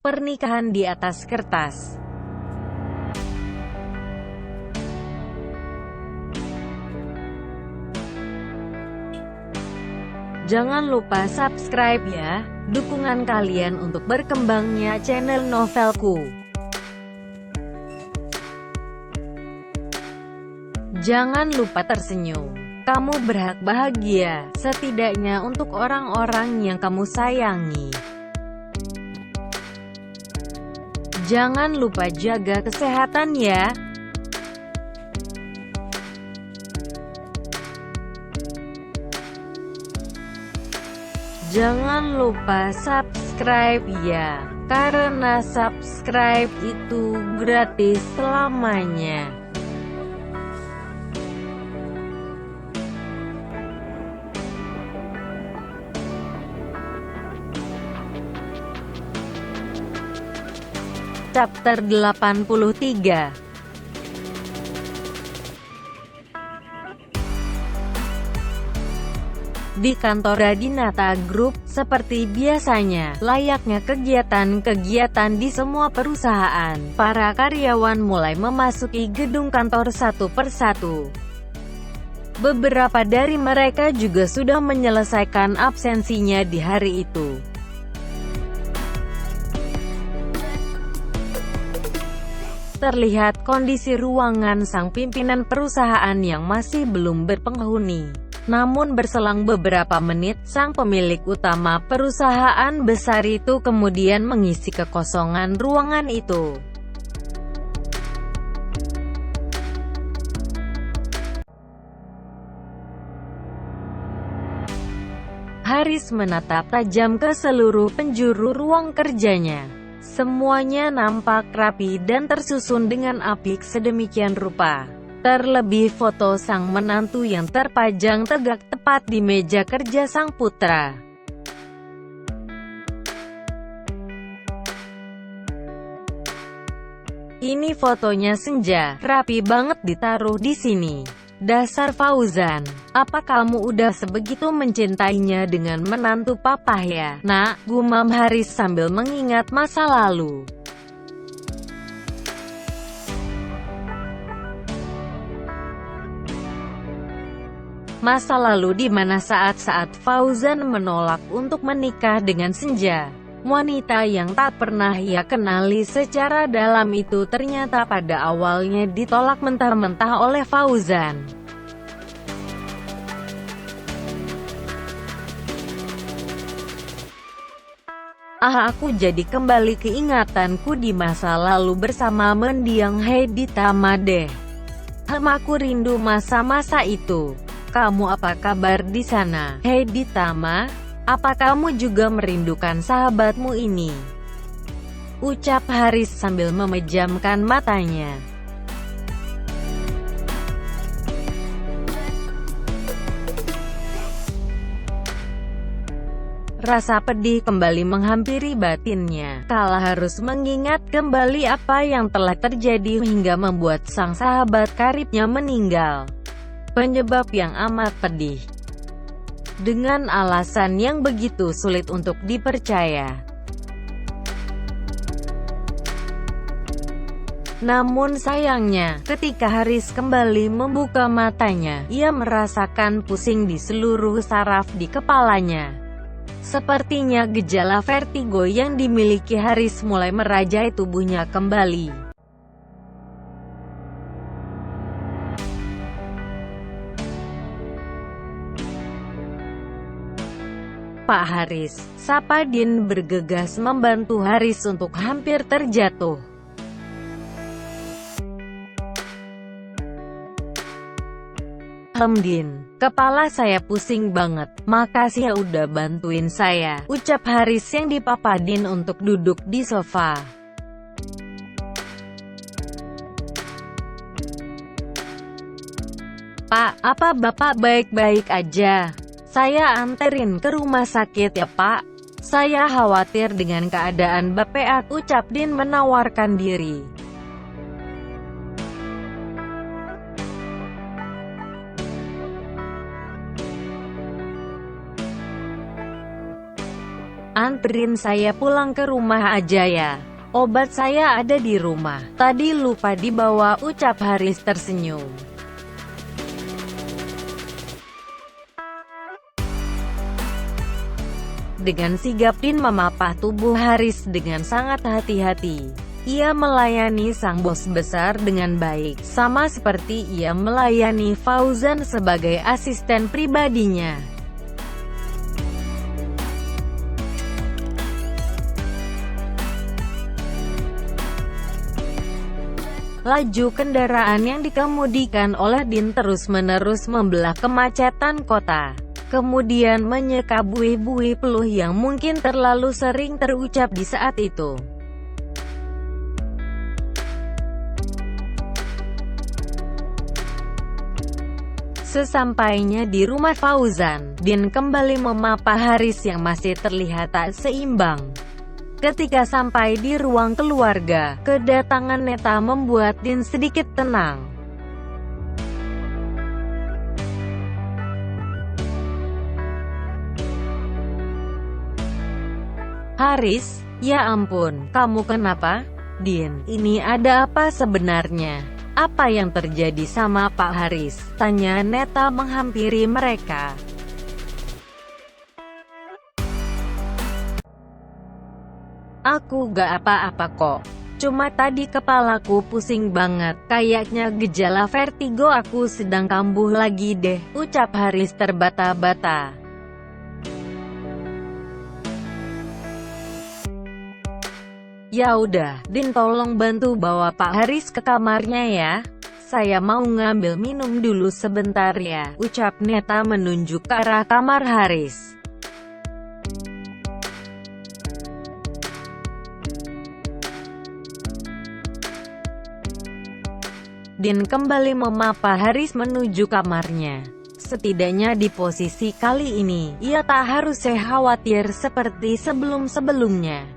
Pernikahan di atas kertas. Jangan lupa subscribe ya, dukungan kalian untuk berkembangnya channel Novelku. Jangan lupa tersenyum. Kamu berhak bahagia, setidaknya untuk orang-orang yang kamu sayangi. Jangan lupa jaga kesehatan ya. Jangan lupa subscribe ya, karena subscribe itu gratis selamanya. Chapter 83. Di kantor Radinata Group, seperti biasanya, layaknya kegiatan-kegiatan di semua perusahaan, para karyawan mulai memasuki gedung kantor satu persatu. Beberapa dari mereka juga sudah menyelesaikan absensinya di hari itu. Terlihat kondisi ruangan sang pimpinan perusahaan yang masih belum berpenghuni. Namun berselang beberapa menit, sang pemilik utama perusahaan besar itu kemudian mengisi kekosongan ruangan itu. Haris menatap tajam ke seluruh penjuru ruang kerjanya. Semuanya nampak rapi dan tersusun dengan apik sedemikian rupa. Terlebih foto sang menantu yang terpajang tegak tepat di meja kerja sang putra. Ini fotonya Senja, rapi banget ditaruh di sini. Dasar Fauzan, apa kamu udah sebegitu mencintainya dengan menantu papa ya, nak? Gumam Haris sambil mengingat masa lalu. Masa lalu di mana saat-saat Fauzan menolak untuk menikah dengan Senja. Wanita yang tak pernah ia kenali secara dalam itu ternyata pada awalnya ditolak mentah-mentah oleh Fauzan. Aku jadi kembali keingatanku di masa lalu bersama mendiang Heidi Tamade. Aku rindu masa-masa itu. Kamu apa kabar di sana, Heidi Tama? Apa kamu juga merindukan sahabatmu ini? Ucap Haris sambil memejamkan matanya. Rasa pedih kembali menghampiri batinnya, kala harus mengingat kembali apa yang telah terjadi hingga membuat sang sahabat karibnya meninggal. Penyebab yang amat pedih. Dengan alasan yang begitu sulit untuk dipercaya. Namun sayangnya, ketika Haris kembali membuka matanya, ia merasakan pusing di seluruh saraf di kepalanya. Sepertinya gejala vertigo yang dimiliki Haris mulai merajai tubuhnya kembali. Pak Haris, Sapadin bergegas membantu Haris untuk hampir terjatuh. Din, kepala saya pusing banget, makasih ya udah bantuin saya, ucap Haris yang dipapadin untuk duduk di sofa. Pak, apa Bapak baik-baik aja? Saya anterin ke rumah sakit ya Pak. Saya khawatir dengan keadaan Bapak, ucap Din menawarkan diri. anterin saya pulang ke rumah aja ya. Obat saya ada di rumah. Tadi lupa dibawa, ucap Haris tersenyum. Dengan sigap Din memapah tubuh Haris dengan sangat hati-hati. Ia melayani sang bos besar dengan baik, sama seperti ia melayani Fauzan sebagai asisten pribadinya. Laju kendaraan yang dikemudikan oleh Din terus-menerus membelah kemacetan kota. Kemudian menyeka buih-buih peluh yang mungkin terlalu sering terucap di saat itu. Sesampainya di rumah Fauzan, Din kembali memapah Haris yang masih terlihat tak seimbang. Ketika sampai di ruang keluarga, kedatangan Neta membuat Din sedikit tenang. Haris, ya ampun, kamu kenapa? Din, ini ada apa sebenarnya? Apa yang terjadi sama Pak Haris? Tanya Neta menghampiri mereka. Aku gak apa-apa kok. Cuma tadi kepalaku pusing banget. Kayaknya gejala vertigo aku sedang kambuh lagi deh, ucap Haris terbata-bata. Ya udah, Din tolong bantu bawa Pak Haris ke kamarnya ya. Saya mau ngambil minum dulu sebentar ya, ucap Neta menunjuk ke arah kamar Haris. Din kembali memapah Haris menuju kamarnya. Setidaknya di posisi kali ini, ia tak harus khawatir seperti sebelum-sebelumnya.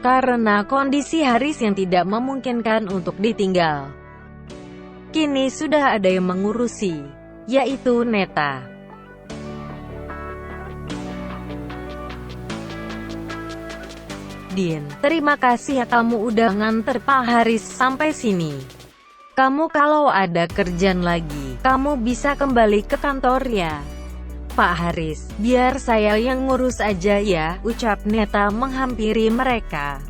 Karena kondisi Haris yang tidak memungkinkan untuk ditinggal. Kini sudah ada yang mengurusi, yaitu Neta. Din, terima kasih ya kamu udah nganter Pak Haris sampai sini. Kamu kalau ada kerjaan lagi, kamu bisa kembali ke kantor ya. Pak Haris, biar saya yang ngurus aja ya, ucap Neta menghampiri mereka.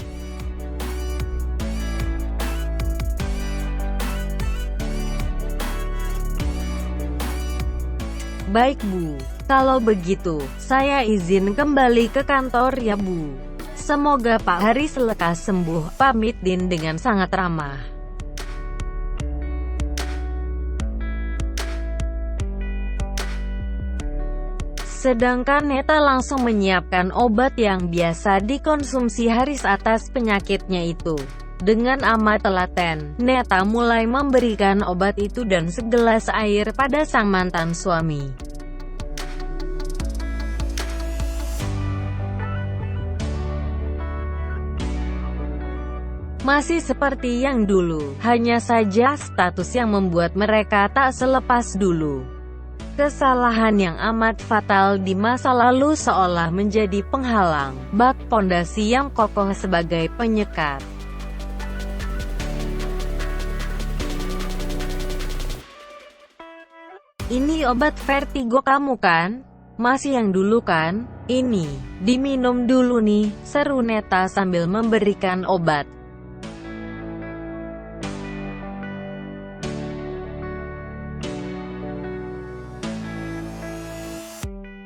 Baik Bu, kalau begitu, saya izin kembali ke kantor ya Bu. Semoga Pak Haris lekas sembuh, pamit Din dengan sangat ramah. Sedangkan Neta langsung menyiapkan obat yang biasa dikonsumsi Haris atas penyakitnya itu. Dengan amat telaten, Neta mulai memberikan obat itu dan segelas air pada sang mantan suami. Masih seperti yang dulu, hanya saja status yang membuat mereka tak selepas dulu. Kesalahan yang amat fatal di masa lalu seolah menjadi penghalang, bak pondasi yang kokoh sebagai penyekat. Ini obat vertigo kamu kan? Masih yang dulu kan? Ini, diminum dulu nih, seru Neta sambil memberikan obat.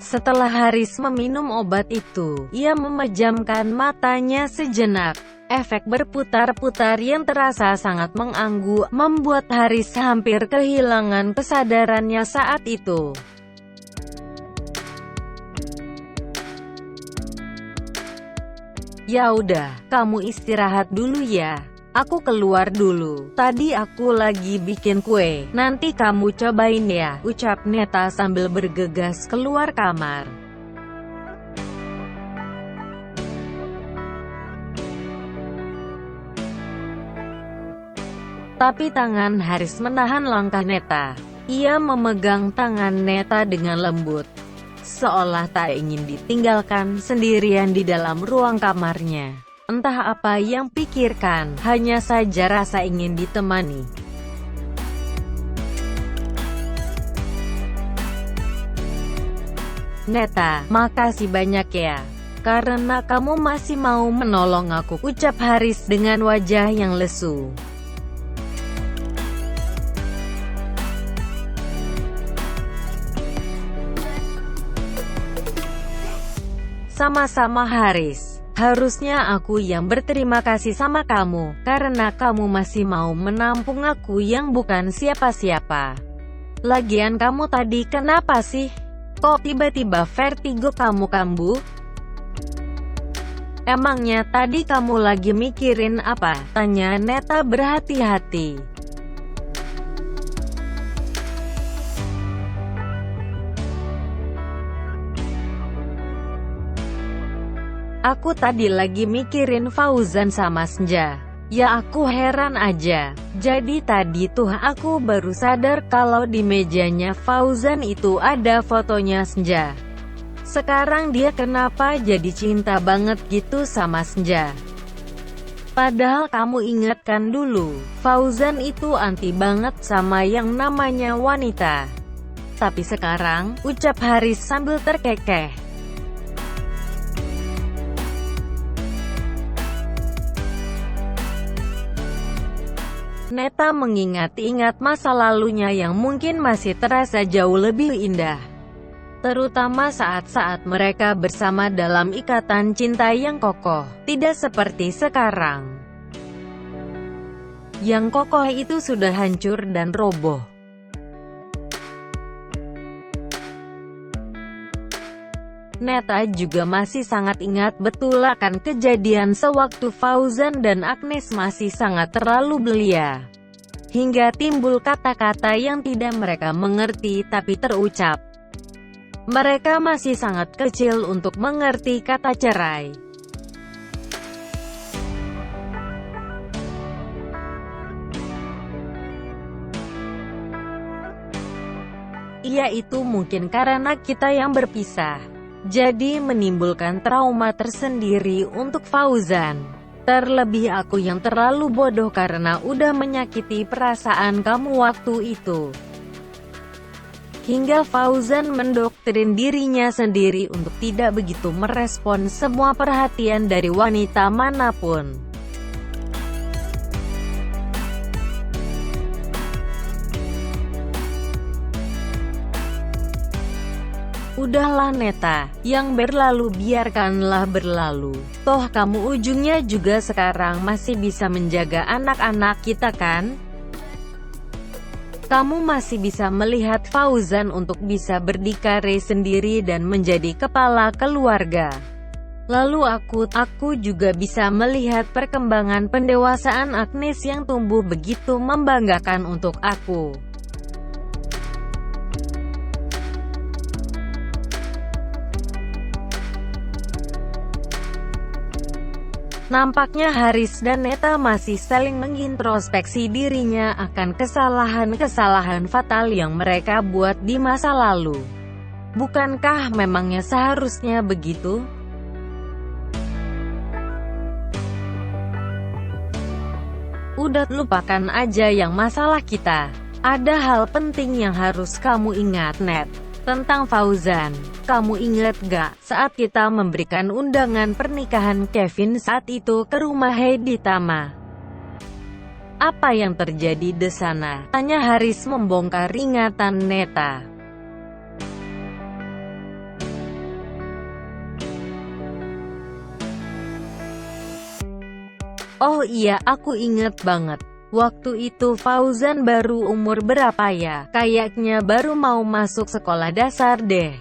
Setelah Haris meminum obat itu, ia memejamkan matanya sejenak. Efek berputar-putar yang terasa sangat mengganggu, membuat Haris hampir kehilangan kesadarannya saat itu. Ya udah, kamu istirahat dulu ya. Aku keluar dulu. Tadi aku lagi bikin kue. Nanti kamu cobain ya, ucap Neta sambil bergegas keluar kamar. Tapi tangan Haris menahan langkah Neta. Ia memegang tangan Neta dengan lembut. seolah tak ingin ditinggalkan sendirian di dalam ruang kamarnya. Entah apa yang pikirkan, hanya saja rasa ingin ditemani. Neta, makasih banyak ya. Karena kamu masih mau menolong aku, ucap Haris dengan wajah yang lesu. Sama-sama Haris. Harusnya aku yang berterima kasih sama kamu, karena kamu masih mau menampung aku yang bukan siapa-siapa. Lagian kamu tadi kenapa sih? Kok tiba-tiba vertigo kamu kambuh? Emangnya tadi kamu lagi mikirin apa? Tanya Neta berhati-hati. Aku tadi lagi mikirin Fauzan sama Senja. Ya aku heran aja. Jadi tadi tuh aku baru sadar kalau di mejanya Fauzan itu ada fotonya Senja. Sekarang dia kenapa jadi cinta banget gitu sama Senja? Padahal kamu ingatkan dulu, Fauzan itu anti banget sama yang namanya wanita. Tapi sekarang, ucap Haris sambil terkekeh. Neta mengingat-ingat masa lalunya yang mungkin masih terasa jauh lebih indah. Terutama saat-saat mereka bersama dalam ikatan cinta yang kokoh, tidak seperti sekarang. Yang kokoh itu sudah hancur dan roboh. Neta juga masih sangat ingat betul akan kejadian sewaktu Fauzan dan Agnes masih sangat terlalu belia. Hingga timbul kata-kata yang tidak mereka mengerti tapi terucap. Mereka masih sangat kecil untuk mengerti kata cerai. Iya, itu mungkin karena kita yang berpisah. Jadi menimbulkan trauma tersendiri untuk Fauzan. Terlebih aku yang terlalu bodoh karena udah menyakiti perasaan kamu waktu itu. Hingga Fauzan mendoktrin dirinya sendiri untuk tidak begitu merespon semua perhatian dari wanita manapun. Udahlah Neta, yang berlalu biarkanlah berlalu. Toh kamu ujungnya juga sekarang masih bisa menjaga anak-anak kita kan? Kamu masih bisa melihat Fauzan untuk bisa berdikari sendiri dan menjadi kepala keluarga. Lalu aku juga bisa melihat perkembangan pendewasaan Agnes yang tumbuh begitu membanggakan untuk aku. Nampaknya Haris dan Neta masih saling mengintrospeksi dirinya akan kesalahan-kesalahan fatal yang mereka buat di masa lalu. Bukankah memangnya seharusnya begitu? Udah, lupakan aja yang masalah kita. Ada hal penting yang harus kamu ingat, Net. Tentang Fauzan, kamu ingat gak saat kita memberikan undangan pernikahan Kevin saat itu ke rumah Heidi Tama? Apa yang terjadi di sana? Tanya Haris membongkar ingatan Neta. Oh iya, aku inget banget. Waktu itu Fauzan baru umur berapa ya? Kayaknya baru mau masuk sekolah dasar deh.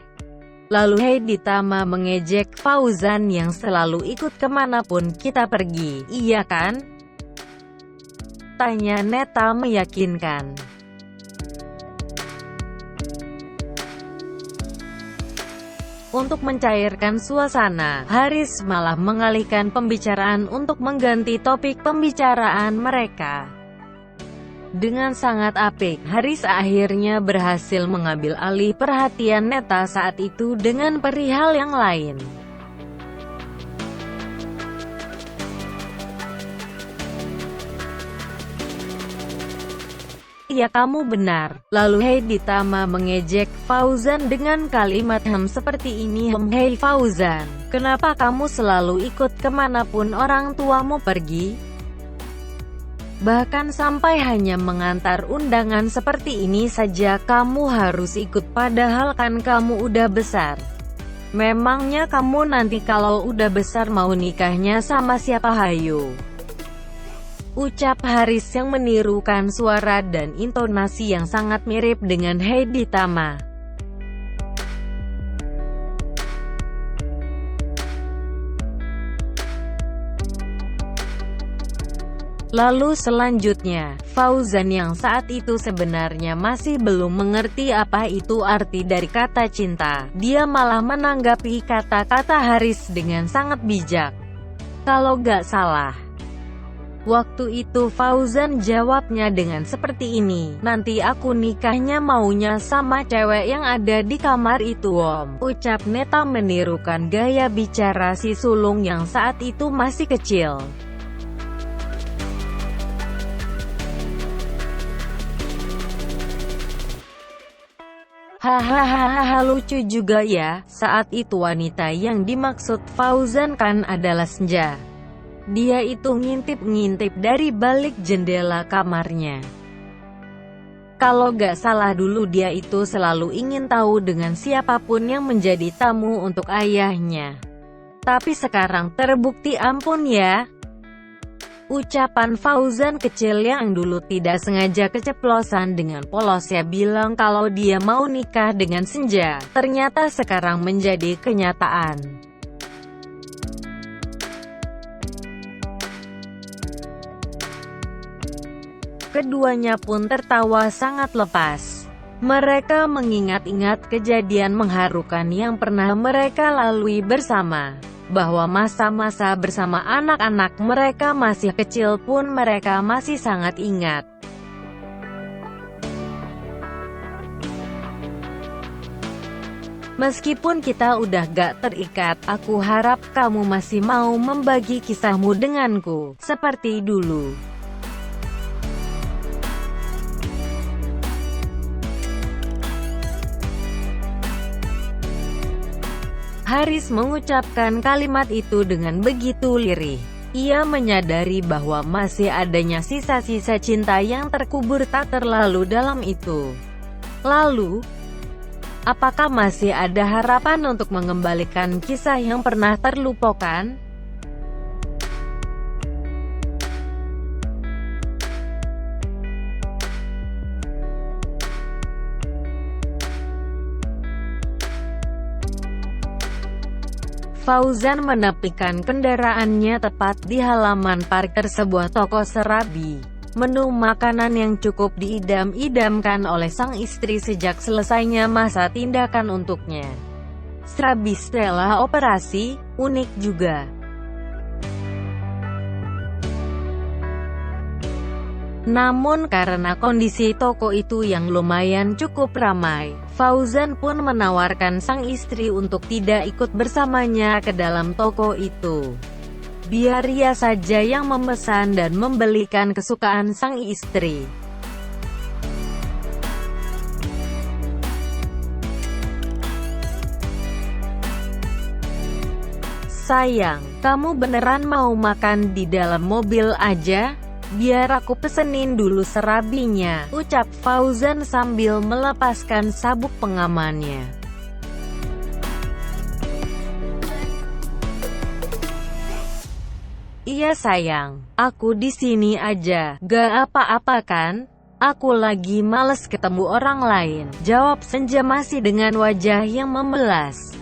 Lalu Heidi Tama mengejek Fauzan yang selalu ikut kemanapun kita pergi, iya kan? Tanya Neta meyakinkan. Untuk mencairkan suasana, Haris malah mengalihkan pembicaraan untuk mengganti topik pembicaraan mereka. Dengan sangat apik, Haris akhirnya berhasil mengambil alih perhatian Neta saat itu dengan perihal yang lain. Ya kamu benar. Lalu Heidi Tama mengejek Fauzan dengan kalimat seperti ini. Hei Fauzan, kenapa kamu selalu ikut kemanapun orang tuamu pergi? Bahkan sampai hanya mengantar undangan seperti ini saja kamu harus ikut, padahal kan kamu udah besar. Memangnya kamu nanti kalau udah besar mau nikahnya sama siapa hayo? Ucap Haris yang menirukan suara dan intonasi yang sangat mirip dengan Heidi Tama. Lalu selanjutnya, Fauzan yang saat itu sebenarnya masih belum mengerti apa itu arti dari kata cinta, dia malah menanggapi kata-kata Haris dengan sangat bijak. Kalau gak salah, waktu itu Fauzan jawabnya dengan seperti ini, nanti aku nikahnya maunya sama cewek yang ada di kamar itu om. Ucap Neta menirukan gaya bicara si sulung yang saat itu masih kecil. Hahaha, lucu juga ya, saat itu wanita yang dimaksud Fauzan kan adalah Senja. Dia itu ngintip-ngintip dari balik jendela kamarnya. Kalau gak salah dulu dia itu selalu ingin tahu dengan siapapun yang menjadi tamu untuk ayahnya. Tapi sekarang terbukti ampun ya. Ucapan Fauzan kecil yang dulu tidak sengaja keceplosan dengan polosnya bilang kalau dia mau nikah dengan Senja, ternyata sekarang menjadi kenyataan. Keduanya pun tertawa sangat lepas. Mereka mengingat-ingat kejadian mengharukan yang pernah mereka lalui bersama. Bahwa masa-masa bersama anak-anak mereka masih kecil pun mereka masih sangat ingat. Meskipun kita udah gak terikat, aku harap kamu masih mau membagi kisahmu denganku, seperti dulu. Haris mengucapkan kalimat itu dengan begitu lirih. Ia menyadari bahwa masih adanya sisa-sisa cinta yang terkubur tak terlalu dalam itu. Lalu, apakah masih ada harapan untuk mengembalikan kisah yang pernah terlupakan? Fauzan menepikan kendaraannya tepat di halaman parkir sebuah toko serabi. Menu makanan yang cukup diidam-idamkan oleh sang istri sejak selesainya masa tindakan untuknya. Serabi setelah operasi, unik juga. Namun karena kondisi toko itu yang lumayan cukup ramai, Fauzan pun menawarkan sang istri untuk tidak ikut bersamanya ke dalam toko itu. Biar ia saja yang memesan dan membelikan kesukaan sang istri. Sayang, kamu beneran mau makan di dalam mobil aja? Biar aku pesenin dulu serabinya, ucap Fauzan sambil melepaskan sabuk pengamannya. Iya sayang, aku di sini aja, gak apa-apa kan? Aku lagi males ketemu orang lain, jawab Senja masih dengan wajah yang memelas.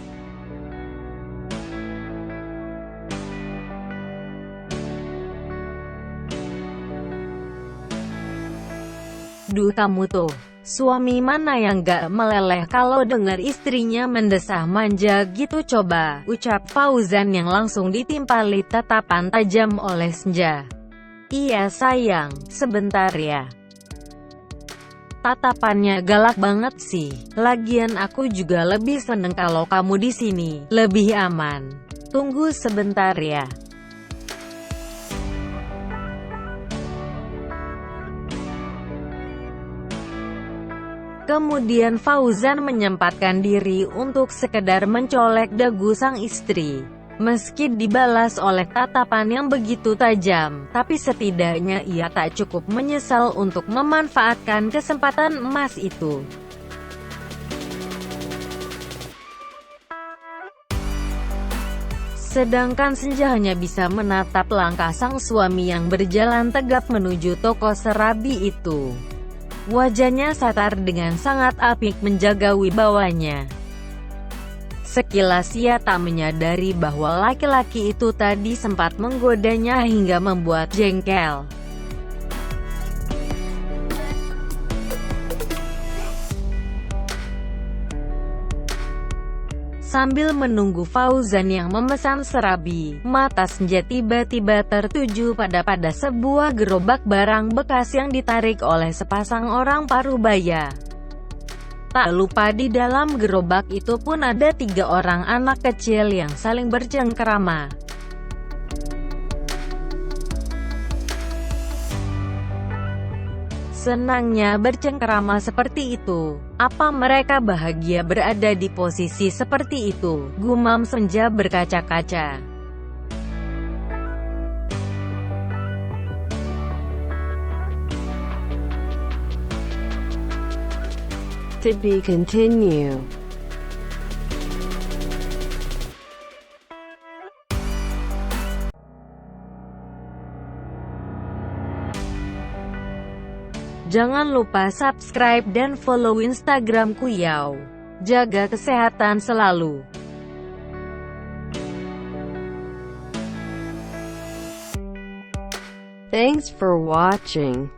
Duh kamu tuh, suami mana yang gak meleleh kalau dengar istrinya mendesah manja gitu coba, ucap Fauzan yang langsung ditimpali tatapan tajam oleh Senja. Iya sayang, sebentar ya. Tatapannya galak banget sih. Lagian aku juga lebih seneng kalau kamu di sini. Lebih aman. Tunggu sebentar ya. Kemudian Fauzan menyempatkan diri untuk sekedar mencolek dagu sang istri. Meski dibalas oleh tatapan yang begitu tajam, tapi setidaknya ia tak cukup menyesal untuk memanfaatkan kesempatan emas itu. Sedangkan Senja hanya bisa menatap langkah sang suami yang berjalan tegap menuju toko serabi itu. Wajahnya satar dengan sangat apik menjaga wibawanya. Sekilas ia tak menyadari bahwa laki-laki itu tadi sempat menggodanya hingga membuat jengkel. Sambil menunggu Fauzan yang memesan serabi, mata Senja tiba-tiba tertuju pada sebuah gerobak barang bekas yang ditarik oleh sepasang orang parubaya. Tak lupa di dalam gerobak itu pun ada 3 orang anak kecil yang saling bercengkerama. Senangnya bercengkerama seperti itu. Apa mereka bahagia berada di posisi seperti itu? Gumam Senja berkaca-kaca. To be continue. Jangan lupa subscribe dan follow Instagramku Yao. Jaga kesehatan selalu. Thanks for watching.